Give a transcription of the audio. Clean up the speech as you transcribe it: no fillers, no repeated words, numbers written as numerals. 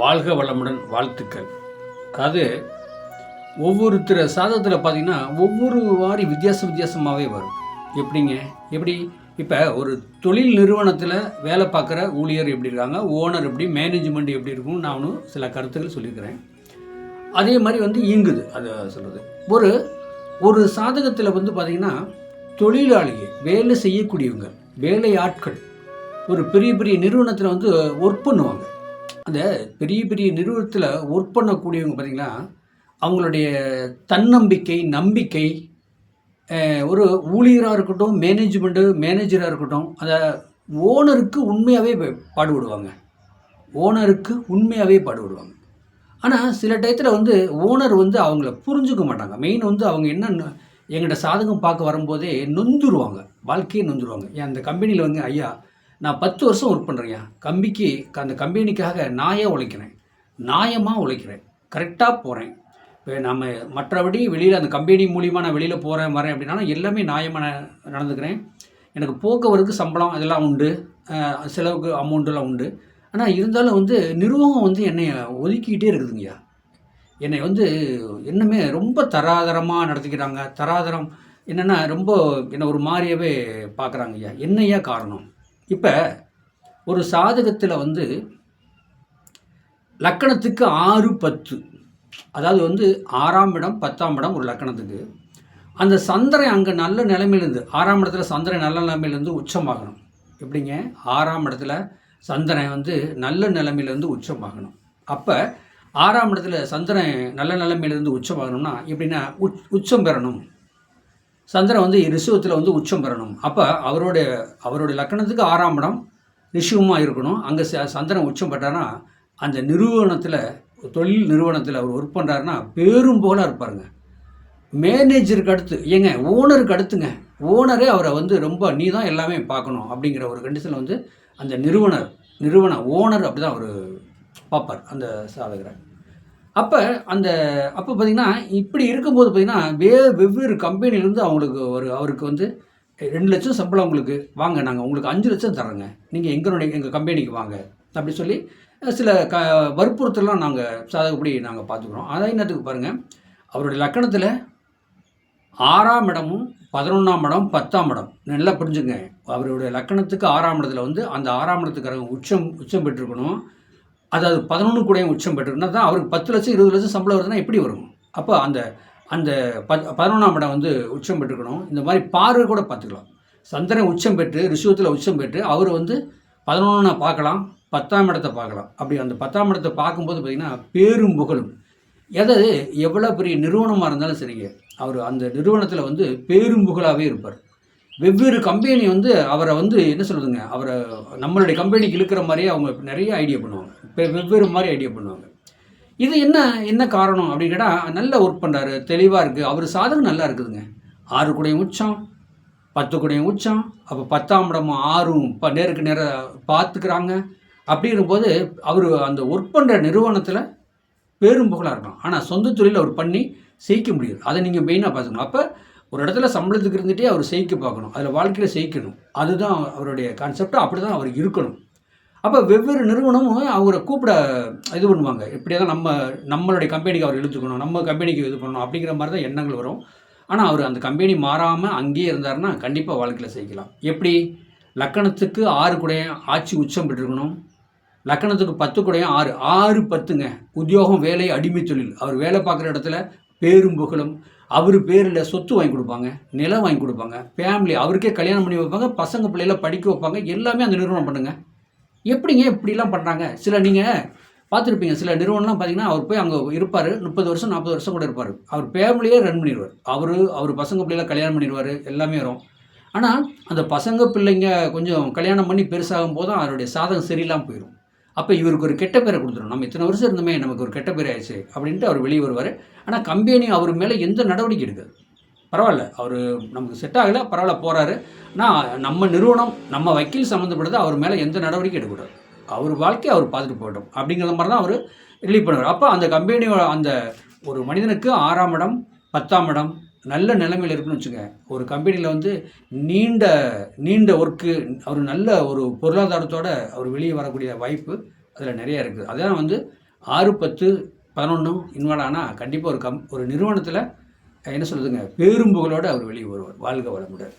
வாழ்க வளமுடன் வாழ்த்துக்கள். அது ஒவ்வொருத்தர் சாதகத்தில் பார்த்தீங்கன்னா ஒவ்வொரு வாரி வித்தியாசமாகவே வரும். எப்படிங்க? எப்படி இப்போ ஒரு தொழில் நிறுவனத்தில் வேலை பார்க்குற ஊழியர் எப்படி இருக்காங்க, ஓனர் எப்படி, மேனேஜ்மெண்ட் எப்படி இருக்கும்னு நானும் சில கருத்துக்கள் சொல்லியிருக்கிறேன். அதே மாதிரி இயங்குது அதை சொல்கிறது. ஒரு ஒரு சாதகத்தில் பார்த்தீங்கன்னா தொழிலாளியை வேலை செய்யக்கூடியவங்க, வேலை ஆட்கள் ஒரு பெரிய பெரிய நிறுவனத்தில் ஒர்க் பண்ணுவாங்க. அந்த பெரிய பெரிய நிறுவனத்தில் ஒர்க் பண்ணக்கூடியவங்க பார்த்திங்கன்னா அவங்களுடைய தன்னம்பிக்கை, நம்பிக்கை, ஒரு ஊழியராக இருக்கட்டும், மேனேஜராக இருக்கட்டும், அதை ஓனருக்கு உண்மையாகவே பாடுபடுவாங்க. ஆனால் சில டயத்தில் ஓனர் அவங்கள புரிஞ்சுக்க மாட்டாங்க. மெயின் அவங்க என்ன எங்கிட்ட சாதகம் பார்க்க வரும்போதே நொந்துருவாங்க, வாழ்க்கையே நொந்துருவாங்க. ஏன் அந்த கம்பெனியில் ஐயா நான் 10 வருஷம் ஒர்க் பண்ணுறேன், அந்த கம்பெனிக்காக நியாயமாக உழைக்கிறேன், கரெக்டாக போகிறேன். இப்போ நம்ம மற்றபடி வெளியில் அந்த கம்பெனி மூலிமா நான் வெளியில் போகிறேன் வரேன் அப்படின்னா எல்லாமே நியாயமாக நடந்துக்கிறேன். எனக்கு போக்குவரத்துக்கு சம்பளம் அதெல்லாம் உண்டு, செலவுக்கு அமௌண்ட்டெல்லாம் உண்டு. ஆனால் இருந்தாலும் நிர்வாகம் என்னை ஒதுக்கிக்கிட்டே இருக்குதுங்கய்யா. என்னை இன்னுமே ரொம்ப தராதரமாக நடத்திக்கிறாங்க. தராதரம் என்னென்னா ரொம்ப என்னை ஒரு மாதிரியாகவே பார்க்குறாங்க ஐயா. என்னையா காரணம்? இப்போ ஒரு சாதகத்தில் லக்கணத்துக்கு 6, 10, அதாவது 6ஆம் இடம் 10ஆம் இடம் ஒரு லக்கணத்துக்கு அந்த சந்திரன் அங்கே நல்ல நிலைமையிலேருந்து 6ஆம் இடத்துல சந்திரன் நல்ல நிலைமையிலேருந்து உச்சமாகணும். எப்படிங்க? 6ஆம் இடத்துல சந்திரன் நல்ல நிலைமையிலேருந்து உச்சமாகணும். அப்போ 6ஆம் இடத்துல சந்திரன் நல்ல நிலைமையிலேருந்து உச்சமாகணும்னா எப்படின்னா உச்சம் பெறணும். சந்திரன் ரிஷவத்தில் உச்சம் பெறணும். அப்போ அவருடைய லக்கணத்துக்கு 6ஆம் இடம் ரிஷவமாக இருக்கணும். அங்கே சந்திரன் உச்சம் பெற்றார்னா அந்த நிறுவனத்தில், தொழில் நிறுவனத்தில் அவர் ஒர்க் பண்ணுறாருன்னா பேரும் போல இருப்பாருங்க. மேனேஜருக்கு அடுத்து ஓனருக்கு அடுத்துங்க. ஓனரே அவரை ரொம்ப நீ தான் எல்லாமே பார்க்கணும் அப்படிங்கிற ஒரு கண்டிஷனில் அந்த நிறுவன ஓனர் அப்படி தான் அவர் பார்ப்பார் அந்த சாதகரை. அப்போ பார்த்திங்கன்னா இப்படி இருக்கும்போது பார்த்திங்கன்னா வெவ்வேறு கம்பெனிலேருந்து அவருக்கு 2 லட்சம் சம்பளம் உங்களுக்கு வாங்க, நாங்கள் உங்களுக்கு 5 லட்சம் தரோங்க, நீங்கள் எங்கள் கம்பெனிக்கு வாங்க அப்படி சொல்லி சில வற்புறுத்தலாம் நாங்கள் சாதகப்படி நாங்கள் பார்த்துக்குறோம். அதே நேரத்துக்கு பாருங்கள், அவருடைய லக்கணத்தில் 6ஆம் இடமும் 11ஆம் இடம் 10ஆம் இடம் நல்லா புரிஞ்சுங்க. அவருடைய லக்கணத்துக்கு 6ஆம் இடத்துல அந்த 6ஆம் இடத்துக்காரங்க உச்சம் பெற்றிருக்கணும். அதாவது 11 கூட உச்சம் பெற்றிருக்குன்னா தான் அவருக்கு 10 லட்சம் 20 லட்சம் சம்பளம் வருதுன்னா எப்படி வரும்? அப்போ அந்த 11ஆம் இடம் உச்சம் பெற்றிருக்கணும். இந்த மாதிரி பார்வை கூட பார்த்துக்கலாம். சந்திரன் உச்சம் பெற்று ரிஷவத்தில் உச்சம் பெற்று அவர் 11 பார்க்கலாம், 10ஆம் இடத்தை பார்க்கலாம். அப்படி அந்த 10ஆம் இடத்தை பார்க்கும்போது பார்த்திங்கன்னா பேரும் புகழும், எதாவது எவ்வளோ பெரிய நிறுவனமாக இருந்தாலும் சரிங்க, அவர் அந்த நிறுவனத்தில் பேரும் புகழாகவே இருப்பார். வெவ்வேறு கம்பெனி அவரை என்ன சொல்லுதுங்க, அவரை நம்மளுடைய கம்பெனிக்கு இழுக்கிற மாதிரியே அவங்க நிறைய ஐடியா பண்ணுவாங்க. வெவ்வேறு மாதிரி ஐடியா பண்ணுவாங்க. இது என்ன காரணம் அப்படின்னு கேட்டால், நல்லா ஒர்க் பண்ணுறாரு, தெளிவாக இருக்குது, அவர் சாதகம் நல்லா இருக்குதுங்க. 6 கூடையும் உச்சம், 10 கூடையும் உச்சம். அப்போ 10ஆம் இடமும் 6ம் நேருக்கு நேராக பார்த்துக்கிறாங்க. அப்படி இருக்கும்போது அவர் அந்த ஒர்க் பண்ணுற நிறுவனத்தில் பேரும் புகழாக இருக்கலாம். ஆனால் சொந்த தொழில் அவர் பண்ணி செய்ய முடியாது. அதை நீங்கள் மெயினாக பார்த்துக்கணும். அப்போ ஒரு இடத்துல சம்பளத்துக்கு இருந்துகிட்டே அவர் செய்ய பார்க்கணும், அதில் வாழ்க்கையில் செய்யணும். அதுதான் அவருடைய கான்செப்ட். அப்படி தான் அவர் இருக்கணும். அப்போ வெவ்வேறு நிறுவனமும் அவரை கூப்பிட இது பண்ணுவாங்க. இப்படியே தான் நம்மளுடைய கம்பெனிக்கு அவர் இழுத்துக்கணும், நம்ம கம்பெனிக்கு இது பண்ணணும் அப்படிங்கிற மாதிரி தான் எண்ணங்கள் வரும். ஆனால் அவர் அந்த கம்பெனி மாறாமல் அங்கேயே இருந்தாருன்னா கண்டிப்பாக வாழ்க்கையில் செய்யலாம். எப்படி? லக்கணத்துக்கு 6 கூடையும் ஆட்சி உச்சம் பெற்றிருக்கணும். லக்கணத்துக்கு 10 கூடையும் 6 10ங்க உத்தியோகம், வேலை, அடிமை தொழில். அவர் வேலை பார்க்குற இடத்துல பேரும் புகழும், அவர் பேரில் சொத்து வாங்கி கொடுப்பாங்க, நிலம் வாங்கி கொடுப்பாங்க, ஃபேமிலி அவருக்கே கல்யாணம் பண்ணி வைப்பாங்க, பசங்க பிள்ளைகளை படிக்க வைப்பாங்க, எல்லாமே அந்த நிறுவனம் பண்ணுங்க. எப்படிங்க இப்படிலாம் பண்ணுறாங்க? நீங்கள் பார்த்துருப்பீங்க, சில நிறுவனம்லாம் பார்த்தீங்கன்னா அவர் போய் அங்கே இருப்பார், 30 வருஷம் 40 வருஷம் கூட இருப்பார். அவர் ஃபேமிலியே ரன் பண்ணிடுவார். அவர் பசங்க பிள்ளைகளை கல்யாணம் பண்ணிடுவார், எல்லாமே வரும். ஆனால் அந்த பசங்க பிள்ளைங்க கொஞ்சம் கல்யாணம் பண்ணி பெருசாகும் போது அவருடைய சாதகம் சரியில்லாமல் போயிடும். அப்போ இவருக்கு ஒரு கெட்ட பேரை கொடுத்துரும். நம்ம இத்தனை வருஷம் இருந்துமே நமக்கு ஒரு கெட்ட பேர் ஆயிடுச்சு அப்படின்ட்டு அவர் வெளியே வருவார். ஆனால் கம்பெனி அவர் மேலே எந்த நடவடிக்கை எடுக்காது. பரவாயில்ல, அவர் நமக்கு செட் ஆகலை, பரவாயில்ல போகிறாரு. ஆனால் நம்ம நிறுவனம், நம்ம வக்கீல் சம்மந்தப்பட்டது, அவர் மேலே எந்த நடவடிக்கை எடுக்கக்கூடாது. அவர் வாழ்க்கையை அவர் பார்த்துட்டு போகட்டும் அப்படிங்கிற மாதிரி தான் அவர் ரிலீவ் பண்ணுவார். அப்போ அந்த கம்பெனியோட அந்த ஒரு மனிதனுக்கு 6ஆம் இடம் 10ஆம் இடம் நல்ல நிலைமையில் இருக்குன்னு வச்சுங்க. ஒரு கம்பெனியில் நீண்ட ஒர்க்கு, அவர் நல்ல ஒரு பொருளாதாரத்தோடு அவர் வெளியே வரக்கூடிய வாய்ப்பு அதில் நிறைய இருக்குது. அதான் வந்து 6, 10, 11 இன்வால்வ் ஆனால் கண்டிப்பாக ஒரு நிறுவனத்தில் என்ன சொல்லுதுங்க, பேரும் புகழோடு அவர் வெளியே வருவார். வாழ்க வளமுடன்.